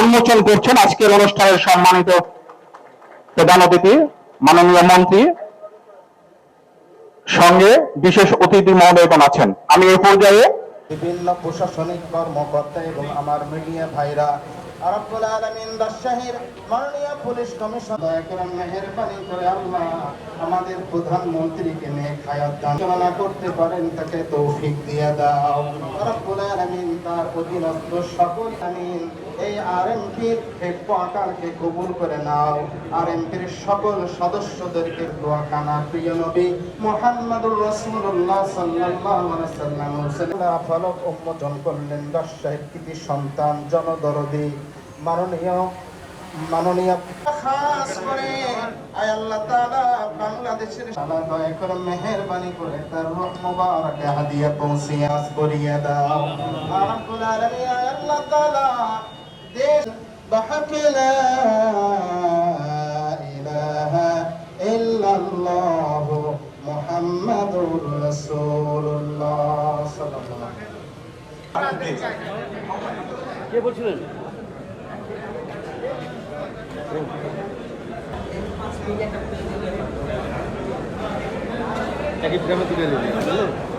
উন্মোচন করছেন আজকের অনুষ্ঠানের সম্মানিত প্রধান অতিথি মাননীয় মন্ত্রী, সঙ্গে বিশেষ অতিথি মহোদয়গণ আছেন। আমি এই পর্যায়ে বিভিন্ন প্রশাসনিক কর্মকর্তা এবং আমার মিডিয়া ভাইরা, রব্বুল আলামিন রাজশাহীর মাননীয় পুলিশ কমিশনার দয়া করে মেহেরবানি করে আল্লাহ আমাদের প্রধানমন্ত্রীকে নেক হায়াত দান করতে পারেন, তাকে তৌফিক দিয়ে দাও রব্বুল আলামিন। তার অধীনস্থ সকল আমিন এই আরএমপির হেডকোয়ার্টারকে কবুল করে নাও। আরএমপির সকল সদস্যদেরকে দোয়া কানা প্রিয় নবী মুহাম্মদুর রাসূলুল্লাহ সাল্লাল্লাহু আলাইহি ওয়াসাল্লাম ফলক উন্মোচন করলেন। রাজশাহীর কৃতি সন্তান জনদরদি মাননীয় খাস করে আয় আল্লাহ তাআলা বাংলাদেশের সারা দয়া করে মেহেরবানি করে তার রূহ মুবারক হাদিয়া পৌঁছিয়ে করিয়ে দাও রব্বুল আলামিন। আয় আল্লাহ তাআলা দেশ بحق لا إله إلا الله محمد رسول الله صلى الله عليه وسلم। কে বলছিলেন? একই গ্রামে তুলে নিলেন।